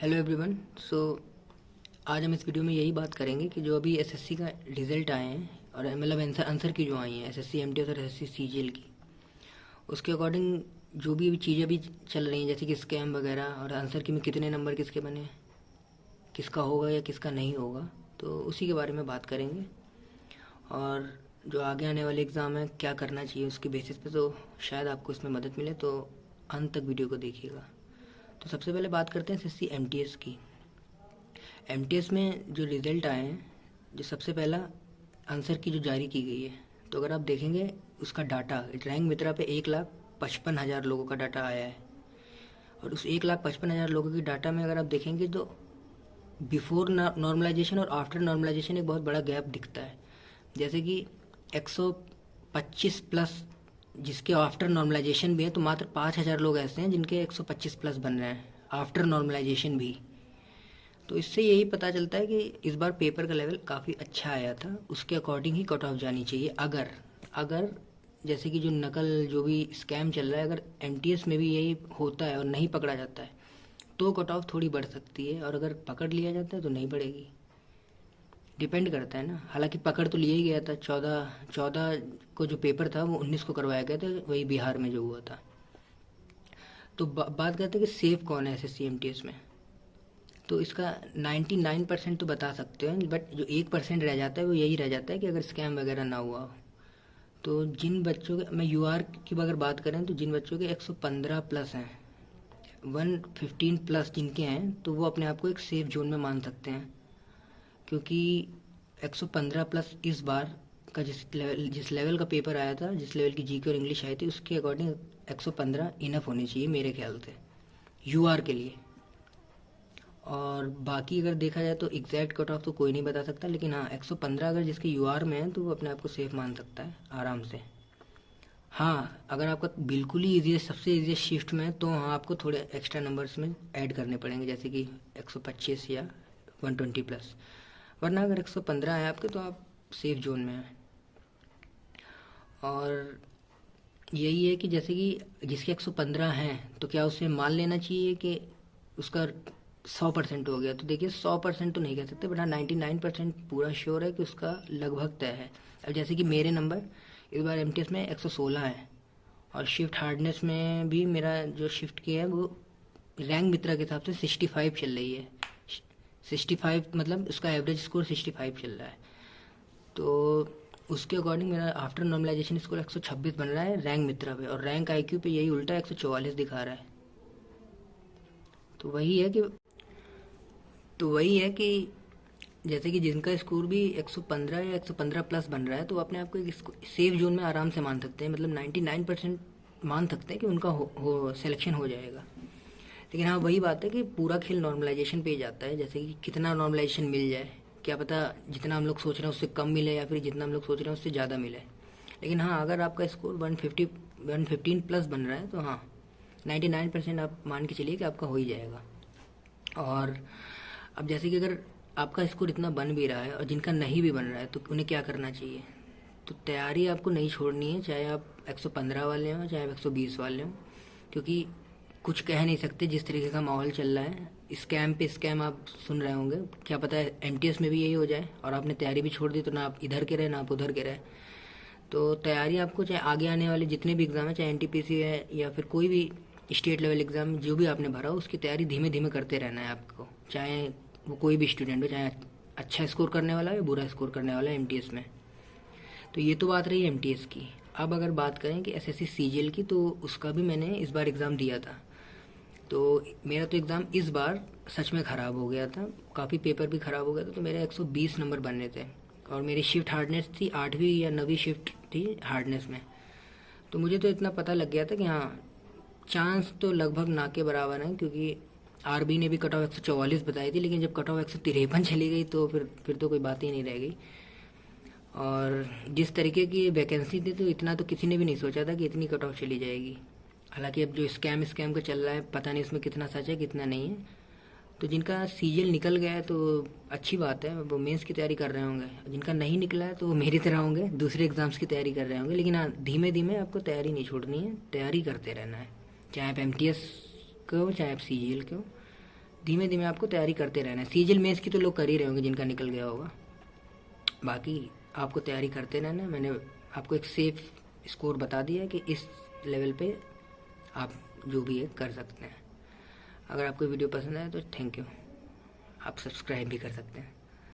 Hello everyone. आज हम इस वीडियो में यही बात करेंगे कि जो अभी एसएससी का रिज़ल्ट आए हैं और मतलब आंसर की जो आई हैं एसएससी एमटीएस और एसएससी सीजीएल की, उसके अकॉर्डिंग जो भी चीज़ें अभी चल रही हैं जैसे कि स्कैम वगैरह और आंसर की में कितने नंबर किसके बने, किसका होगा या किसका नहीं होगा, तो उसी के बारे में बात करेंगे। और जो आगे आने वाले एग्ज़ाम है क्या करना चाहिए उसके बेसिस पे, तो शायद आपको इसमें मदद मिले, तो अंत तक वीडियो को देखिएगा। तो सबसे पहले बात करते हैं एसएससी एमटीएस की। एमटीएस में जो रिज़ल्ट आए हैं, जो सबसे पहला आंसर की जो जारी की गई है, तो अगर आप देखेंगे उसका डाटा रैंक मित्रा पे 1,55,000 लोगों का डाटा आया है। और उस 1,55,000 लोगों की डाटा में अगर आप देखेंगे तो बिफोर नॉर्मलाइजेशन और आफ्टर नॉर्मलाइजेशन एक बहुत बड़ा गैप दिखता है। जैसे कि 125 प्लस जिसके आफ्टर नॉर्मलाइजेशन भी है, तो मात्र 5,000 लोग ऐसे हैं जिनके 125 प्लस बन रहे हैं आफ्टर नॉर्मलाइजेशन भी। तो इससे यही पता चलता है कि इस बार पेपर का लेवल काफ़ी अच्छा आया था, उसके अकॉर्डिंग ही कट ऑफ जानी चाहिए। अगर अगर जैसे कि जो नकल जो भी स्कैम चल रहा है, अगर एमटीएस में भी यही होता है और नहीं पकड़ा जाता है तो कट ऑफ थोड़ी बढ़ सकती है, और अगर पकड़ लिया जाता है तो नहीं बढ़ेगी। डिपेंड करता है ना। हालांकि पकड़ तो लिया ही गया था, 14 को जो पेपर था वो 19 को करवाया गया था, वही बिहार में जो हुआ था। तो बात करते हैं कि सेफ कौन है एसएससी एमटीएस में। तो इसका 99% तो बता सकते हैं, बट जो 1% रह जाता है वो यही रह जाता है कि अगर स्कैम वगैरह ना हुआ हो। तो जिन बच्चों के, मैं यूआर की अगर बात करें तो जिन बच्चों के 115 प्लस हैं, 115 प्लस जिनके हैं, तो वो अपने आप को एक सेफ जोन में मान सकते हैं। क्योंकि 115 प्लस इस बार का जिस लेवल का पेपर आया था, जिस लेवल की जीके और इंग्लिश आई थी, उसके अकॉर्डिंग 115 इनफ होनी चाहिए मेरे ख्याल से यूआर के लिए। और बाकी अगर देखा जाए तो एग्जैक्ट कट ऑफ तो कोई नहीं बता सकता, लेकिन हाँ 115 अगर जिसके यूआर में है तो वो अपने आप को सेफ मान सकता है आराम से। हाँ, अगर आपका बिल्कुल ही ईजीएस्ट सबसे ईजीएस्ट शिफ्ट में है तो हाँ आपको थोड़े एक्स्ट्रा नंबर्स में ऐड करने पड़ेंगे, जैसे कि 125 या 120 प्लस। वरना अगर 115 है आपके तो आप सेफ जोन में हैं। और यही है कि जैसे कि जिसके 115 हैं तो क्या उसे मान लेना चाहिए कि उसका 100% हो गया। तो देखिए 100% तो नहीं कह सकते, बट हाँ 99% पूरा श्योर है कि उसका लगभग तय है। अब जैसे कि मेरे नंबर इस बार एमटीएस में 116 है, और शिफ्ट हार्डनेस में भी मेरा जो शिफ्ट किया है वो रैंक मित्रा के हिसाब से 65 चल रही है। 65 मतलब उसका एवरेज स्कोर 65 चल रहा है। तो उसके अकॉर्डिंग मेरा आफ्टर नॉर्मलाइजेशन स्कोर 126 बन रहा है रैंक मित्रा पे, और रैंक आईक्यू पे यही उल्टा 144 दिखा रहा है। तो वही है कि जैसे कि जिनका स्कोर भी 115 या 115 प्लस बन रहा है, तो वो अपने आप को एक सेफ जोन में आराम से मान सकते हैं। मतलब 99% मान सकते हैं कि उनका हो सिलेक्शन हो जाएगा। लेकिन हाँ वही बात है कि पूरा खेल नॉर्मलाइजेशन पे ही जाता है। जैसे कि कितना नॉर्मलाइजेशन मिल जाए, क्या पता जितना हम लोग सोच रहे हैं उससे कम मिले, या फिर जितना हम लोग सोच रहे हैं उससे ज़्यादा मिले। लेकिन हाँ अगर आपका स्कोर 115 प्लस बन रहा है तो हाँ 99% आप मान के चलिए कि आपका हो ही जाएगा। और अब जैसे कि अगर आपका स्कोर इतना बन भी रहा है और जिनका नहीं भी बन रहा है, तो उन्हें क्या करना चाहिए। तो तैयारी आपको नहीं छोड़नी है, चाहे आप 115 वाले हों चाहे आप 120 वाले हों, क्योंकि कुछ कह नहीं सकते जिस तरीके का माहौल चल रहा है। स्कैम पे स्कैम आप सुन रहे होंगे, क्या पता है एमटीएस में भी यही हो जाए और आपने तैयारी भी छोड़ दी, तो ना आप इधर के रहे ना आप उधर के रहे। तो तैयारी आपको चाहे आगे आने वाले जितने भी एग्ज़ाम है, चाहे एनटीपीसी है या फिर कोई भी स्टेट लेवल एग्ज़ाम जो भी आपने भरा हो, उसकी तैयारी धीमे धीमे करते रहना है आपको। चाहे वो कोई भी स्टूडेंट हो, चाहे अच्छा स्कोर करने वाला है या बुरा स्कोर करने वाला है एमटीएस में। तो ये तो बात रही एमटीएस की। अब अगर बात करें कि एसएससी सीजीएल की, तो उसका भी मैंने इस बार एग्ज़ाम दिया था। तो मेरा तो एग्ज़ाम इस बार सच में ख़राब हो गया था, काफ़ी पेपर भी ख़राब हो गया था। तो मेरे 120 नंबर बनने थे, और मेरी शिफ्ट हार्डनेस थी 8वीं या 9वीं शिफ्ट थी हार्डनेस में। तो मुझे तो इतना पता लग गया था कि हाँ चांस तो लगभग ना के बराबर है, क्योंकि आरबी ने भी कट ऑफ 144 बताई थी, लेकिन जब कट ऑफ 153 चली गई तो फिर तो कोई बात ही नहीं रह गई। और जिस तरीके की वैकेंसी थी, तो इतना तो किसी ने भी नहीं सोचा था कि इतनी कट ऑफ चली जाएगी। हालांकि अब जो स्कैम का चल रहा है, पता नहीं इसमें कितना सच है कितना नहीं है। तो जिनका सीजीएल निकल गया है तो अच्छी बात है, वो मेंस की तैयारी कर रहे होंगे। जिनका नहीं निकला है तो वो मेरी तरह होंगे, दूसरे एग्ज़ाम्स की तैयारी कर रहे होंगे। लेकिन हाँ धीमे धीमे आपको तैयारी नहीं छोड़नी है, तैयारी करते रहना है, चाहे आप एमटीएस के हो चाहे आप सीजीएल के हो। धीमे धीमे आपको तैयारी करते रहना है। सीजीएल मेंस की तो लोग कर ही रहे होंगे जिनका निकल गया होगा, बाकी आपको तैयारी करते रहना। मैंने आपको एक सेफ स्कोर बता दिया कि इस लेवल पे आप जो भी है कर सकते हैं। अगर आपको वीडियो पसंद आए तो थैंक यू, आप सब्सक्राइब भी कर सकते हैं।